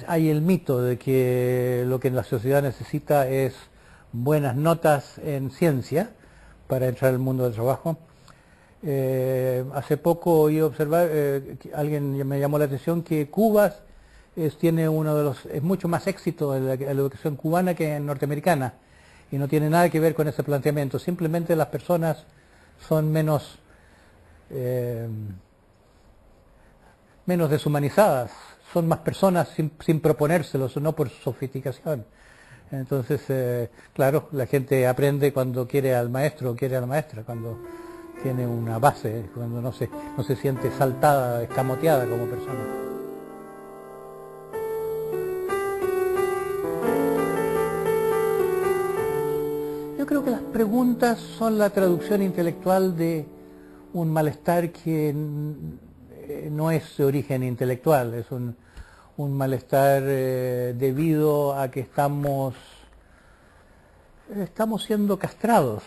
Hay el mito de que lo que la sociedad necesita es buenas notas en ciencia para entrar al mundo del trabajo. Hace poco oí observar, alguien me llamó la atención que Cuba tiene es mucho más éxito en la educación cubana que en norteamericana, y no tiene nada que ver con ese planteamiento. Simplemente las personas son eh, menos deshumanizadas, son más personas sin proponérselos, no por su sofisticación. Entonces, claro, la gente aprende cuando quiere al maestro o quiere a la maestra, cuando tiene una base, cuando no se siente saltada, escamoteada como persona. Yo creo que las preguntas son la traducción intelectual de un malestar que no es de origen intelectual, es un malestar debido a que estamos siendo castrados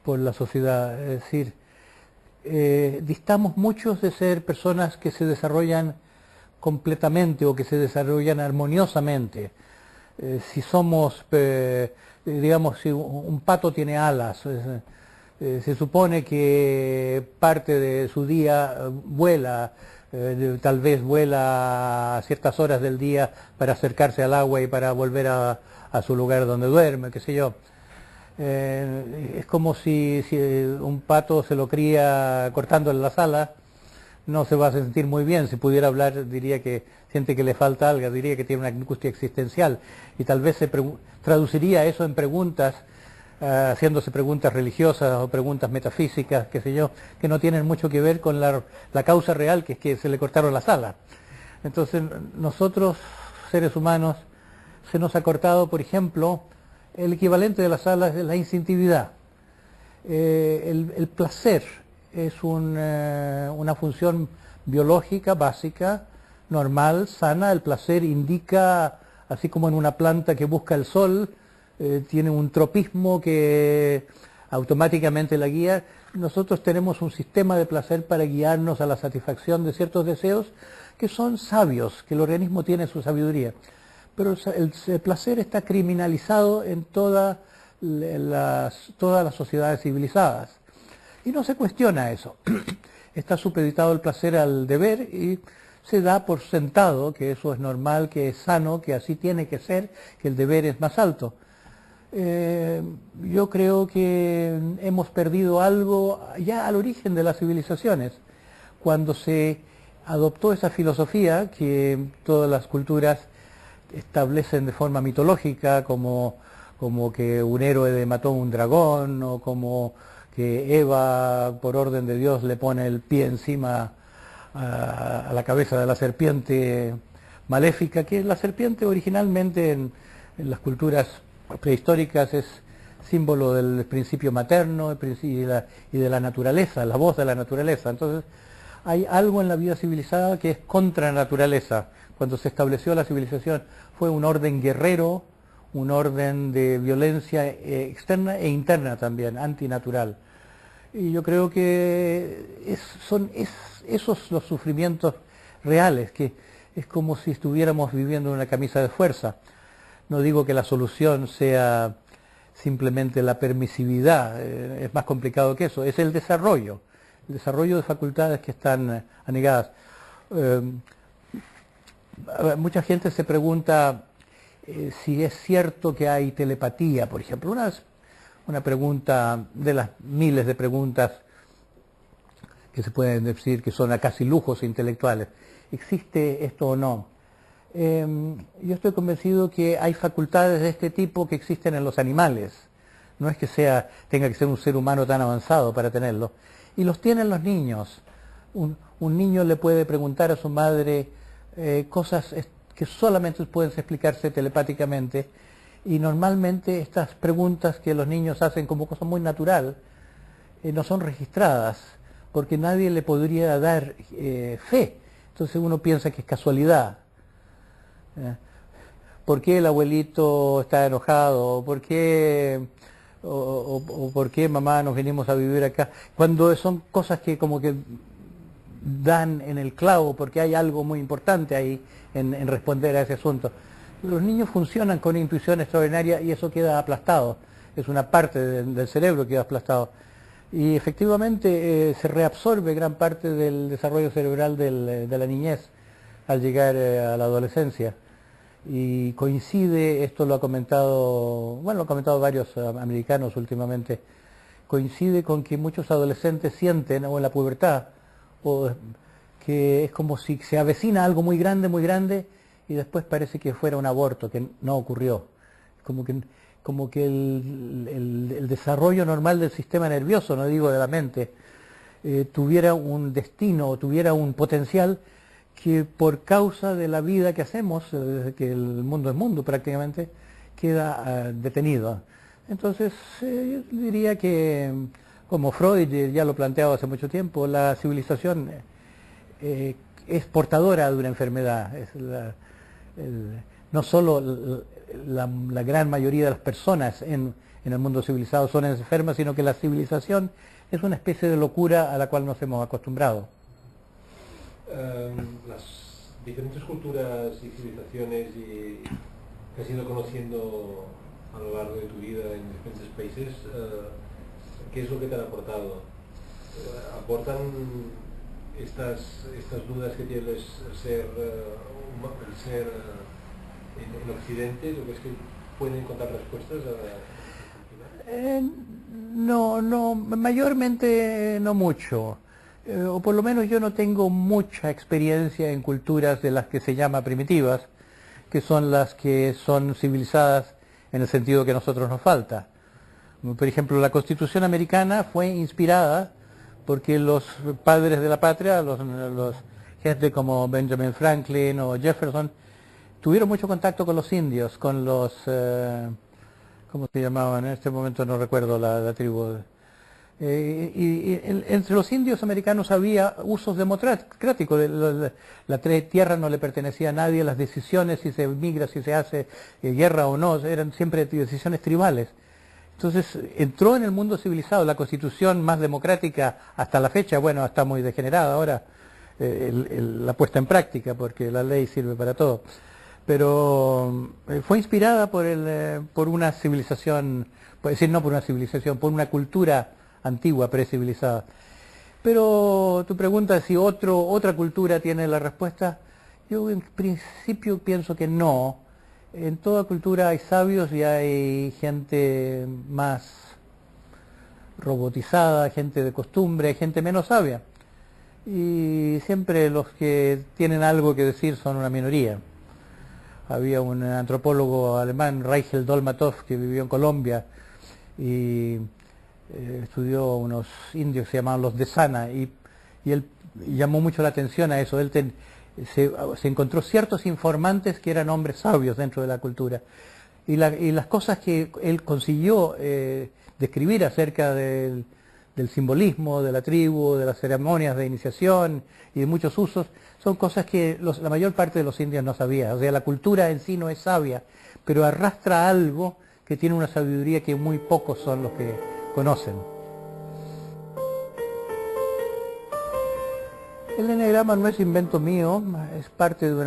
por la sociedad. Es decir, distamos muchos de ser personas que se desarrollan completamente o que se desarrollan armoniosamente. Si somos, digamos, si un pato tiene alas, se supone que parte de su día vuela, tal vez vuela a ciertas horas del día para acercarse al agua y para volver a su lugar donde duerme, qué sé yo. Es como si un pato se lo cría cortándole las alas, no se va a sentir muy bien. Si pudiera hablar, diría que siente que le falta algo, diría que tiene una angustia existencial, y tal vez traduciría eso en preguntas, haciéndose preguntas religiosas o preguntas metafísicas, qué sé yo, que no tienen mucho que ver con la causa real, que es que se le cortaron las alas. Entonces, nosotros, seres humanos, se nos ha cortado, por ejemplo, el equivalente de las alas es la instintividad. El placer es una función biológica básica, normal, sana. El placer indica, así como en una planta que busca el sol, tiene un tropismo que automáticamente la guía. Nosotros tenemos un sistema de placer para guiarnos a la satisfacción de ciertos deseos que son sabios, que el organismo tiene su sabiduría. Pero el placer está criminalizado en todas las sociedades civilizadas. Y no se cuestiona eso. Está supeditado el placer al deber y se da por sentado que eso es normal, que es sano, que así tiene que ser, que el deber es más alto. Yo creo que hemos perdido algo ya al origen de las civilizaciones, cuando se adoptó esa filosofía que todas las culturas establecen de forma mitológica, como que un héroe mató a un dragón, o como que Eva, por orden de Dios, le pone el pie encima a la cabeza de la serpiente maléfica, que la serpiente originalmente en las culturas prehistóricas es símbolo del principio materno y de la naturaleza, la voz de la naturaleza. Entonces, hay algo en la vida civilizada que es contra naturaleza. Cuando se estableció la civilización fue un orden guerrero, un orden de violencia externa e interna también, antinatural. Y yo creo que son esos los sufrimientos reales, que es como si estuviéramos viviendo en una camisa de fuerza. No digo que la solución sea simplemente la permisividad, es más complicado que eso, es el desarrollo de facultades que están anegadas. Mucha gente se pregunta si es cierto que hay telepatía, por ejemplo. Una pregunta de las miles de preguntas que se pueden decir que son casi lujos intelectuales. ¿Existe esto o no? Yo estoy convencido que hay facultades de este tipo que existen en los animales. No es que tenga que ser un ser humano tan avanzado para tenerlo. Y los tienen los niños. Un niño le puede preguntar a su madre cosas que solamente pueden explicarse telepáticamente, y normalmente estas preguntas que los niños hacen como cosa muy natural no son registradas, porque nadie le podría dar fe. Entonces uno piensa que es casualidad. ¿Por qué el abuelito está enojado? ¿Por qué, o por qué mamá nos venimos a vivir acá? Cuando son cosas que como que dan en el clavo, porque hay algo muy importante ahí en responder a ese asunto. Los niños funcionan con intuición extraordinaria y eso queda aplastado, es una parte del cerebro que queda aplastado. Y efectivamente se reabsorbe gran parte del desarrollo cerebral de la niñez al llegar a la adolescencia. Y coincide, esto lo ha comentado, bueno, lo han comentado varios americanos últimamente, coincide con que muchos adolescentes sienten, o en la pubertad, o que es como si se avecina algo muy grande, y después parece que fuera un aborto, que no ocurrió. Como que el desarrollo normal del sistema nervioso, no digo de la mente, tuviera un destino, o tuviera un potencial que por causa de la vida que hacemos, desde que el mundo es mundo prácticamente, queda detenido. Entonces, yo diría que, como Freud ya lo planteaba hace mucho tiempo, la civilización es portadora de una enfermedad. No solo la gran mayoría de las personas en el mundo civilizado son enfermas, sino que la civilización es una especie de locura a la cual nos hemos acostumbrado. Las diferentes culturas y civilizaciones que has ido conociendo a lo largo de tu vida en diferentes países, ¿qué es lo que te han aportado? ¿Aportan estas dudas que tiene el ser en Occidente? ¿Lo que es que pueden encontrar respuestas a la cultura? No, mayormente no mucho. O por lo menos yo no tengo mucha experiencia en culturas de las que se llama primitivas, que son las que son civilizadas en el sentido que a nosotros nos falta. Por ejemplo, la Constitución americana fue inspirada porque los padres de la patria, los gente como Benjamin Franklin o Jefferson, tuvieron mucho contacto con los indios, con los, ¿cómo se llamaban? En este momento no recuerdo la tribu. Entre los indios americanos había usos democráticos, la tierra no le pertenecía a nadie, las decisiones si se migra, si se hace guerra o no, eran siempre decisiones tribales. Entonces entró en el mundo civilizado la constitución más democrática hasta la fecha, bueno, está muy degenerada ahora la puesta en práctica porque la ley sirve para todo, pero fue inspirada por una civilización, puede decir no por una civilización, por una cultura antigua, precivilizada. Pero tu pregunta si otra cultura tiene la respuesta, yo en principio pienso que no. En toda cultura hay sabios y hay gente más robotizada, gente de costumbre, hay gente menos sabia. Y siempre los que tienen algo que decir son una minoría. Había un antropólogo alemán, Reichel Dolmatov, que vivió en Colombia y estudió unos indios que se llamaban los de Sana y él llamó mucho la atención a eso. Él se encontró ciertos informantes que eran hombres sabios dentro de la cultura y las cosas que él consiguió describir acerca del simbolismo de la tribu, de las ceremonias de iniciación y de muchos usos, son cosas que la mayor parte de los indios no sabía. O sea, la cultura en sí no es sabia, pero arrastra algo que tiene una sabiduría que muy pocos son los que conocen. El eneagrama no es invento mío, es parte de una